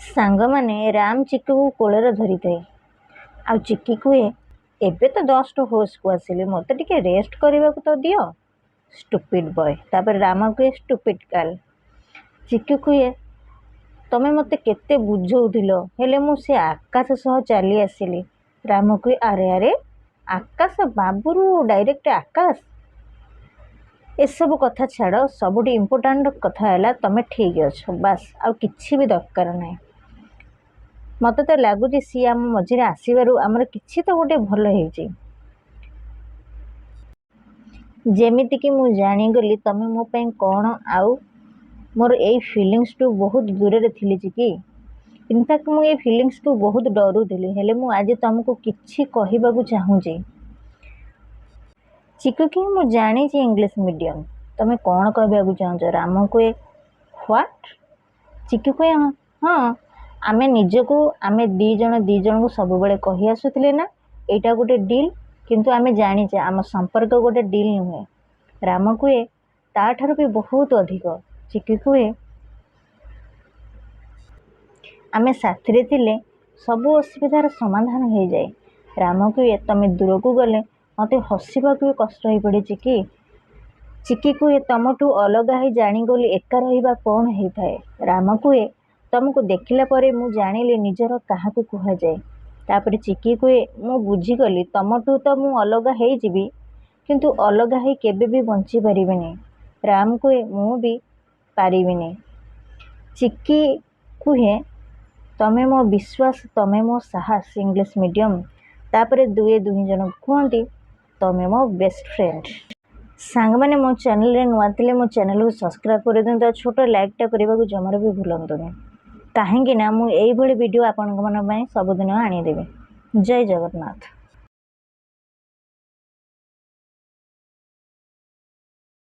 ସାଙ୍ଗମାନେ ରାମ ଚିକିକୁ କୋଳରେ ଧରିଥାଏ। ଆଉ ଚିକି କୁହେ, ଏବେ ତ ଜଷ୍ଟ ହୋସ୍କୁ ଆସିଲି, ମୋତେ ଟିକେ ରେଷ୍ଟ କରିବାକୁ ତ ଦିଅ। Stupid boy. ତାପରେ ରାମ କୁହେ, ଷ୍ଟୁପିଡ୍ ଗାର୍ଲ। ଚିକି କୁହେ, ତମେ ମୋତେ କେତେ ବୁଝଉଥିଲ, ହେଲେ ମୁଁ ସେ ଆକାଶ ସହ ଚାଲି ଆସିଲି। ରାମ କୁହେ, ଆରେ ଆରେ ଆକାଶ ବାବୁରୁ ଡାଇରେକ୍ଟ ଆକାଶ। ଏସବୁ କଥା ଛାଡ଼, ସବୁଠି ଇମ୍ପୋର୍ଟାଣ୍ଟ କଥା ହେଲା ତମେ ଠିକ୍ ଅଛ, ବାସ୍ ଆଉ କିଛି ବି ଦରକାର ନାହିଁ। ମୋତେ ତ ଲାଗୁଛି ସିଏ ଆମ ମଝିରେ ଆସିବାରୁ ଆମର କିଛି ତ ଗୋଟେ ଭଲ ହେଇଛି। ଯେମିତିକି ମୁଁ ଜାଣିଗଲି ତମେ ମୋ ପାଇଁ କ'ଣ, ଆଉ ମୋର ଏଇ ଫିଲିଙ୍ଗସଠୁ ବହୁତ ଦୂରରେ ଥିଲି ଚିକି। ଇନଫ୍ୟାକ୍ଟ ମୁଁ ଏଇ ଫିଲିଙ୍ଗସଠୁ ବହୁତ ଡରୁଥିଲି, ହେଲେ ମୁଁ ଆଜି ତମକୁ କିଛି କହିବାକୁ ଚାହୁଁଛି। ଚିକୁ କି ମୁଁ ଜାଣିଛି ଇଂଲିଶ ମିଡ଼ିୟମ୍, ତମେ କ'ଣ କହିବାକୁ ଚାହୁଁଛ? ରାମ କୁହେ, ହ୍ୱାଟ୍? ଚିକୁ କୁହେ, ହଁ ଆମେ ଦୁଇ ଜଣଙ୍କୁ ସବୁବେଳେ କହି ଆସୁଥିଲେ ନା ଏଇଟା ଗୋଟେ ଡିଲ୍, କିନ୍ତୁ ଆମେ ଜାଣିଛେ ଆମ ସମ୍ପର୍କ ଗୋଟେ ଡିଲ୍ ନୁହେଁ। ରାମ କୁହେ, ତାଠାରୁ ବି ବହୁତ ଅଧିକ। ଚିକି କୁହେ, ଆମେ ସାଥିରେ ଥିଲେ ସବୁ ଅସୁବିଧାର ସମାଧାନ ହେଇଯାଏ। ରାମ କୁହେ, ତମେ ଦୂରକୁ ଗଲେ ମୋତେ ହସିବାକୁ ବି କଷ୍ଟ ହୋଇପଡ଼େ ଚିକି। ଚିକି କୁହେ, ତମଠୁ ଅଲଗା ହେଇ ଜାଣିଗଲି ଏକା ରହିବା କ'ଣ ହେଇଥାଏ। ରାମ କୁହେ, ତମକୁ ଦେଖିଲା ପରେ ମୁଁ ଜାଣିଲି ନିଜର କାହାକୁ କୁହାଯାଏ। ତାପରେ ଚିକି କୁହେ, ମୁଁ ବୁଝିଗଲି ତମଠୁ ତ ମୁଁ ଅଲଗା ହେଇଯିବି, କିନ୍ତୁ ଅଲଗା ହେଇ କେବେ ବି ବଞ୍ଚିପାରିବିନି। ରାମ କୁହେ, ମୁଁ ବି ପାରିବିନି। ଚିକି କୁହେ, ତମେ ମୋ ବିଶ୍ୱାସ, ତମେ ମୋ ସାହସ। English medium. ତାପରେ ଦୁଇ ଜଣଙ୍କୁ କୁହନ୍ତି, ତମେ ମୋ ବେଷ୍ଟ ଫ୍ରେଣ୍ଡ। ସାଙ୍ଗମାନେ ମୋ ଚ୍ୟାନେଲରେ ନୂଆ ଥିଲେ ମୋ ଚ୍ୟାନେଲକୁ ସବସ୍କ୍ରାଇବ୍ କରିଦିଅନ୍ତୁ ଆଉ ଛୋଟ ଲାଇକ୍ଟା କରିବାକୁ ଜମାରୁ ବି ଭୁଲନ୍ତୁନି। କାହିଁକି ନା ମୁଁ ଏଇଭଳି ଭିଡ଼ିଓ ଆପଣମାନଙ୍କ ପାଇଁ ସବୁଦିନ ଆଣିଦେବି। ଜୟ ଜଗନ୍ନାଥ।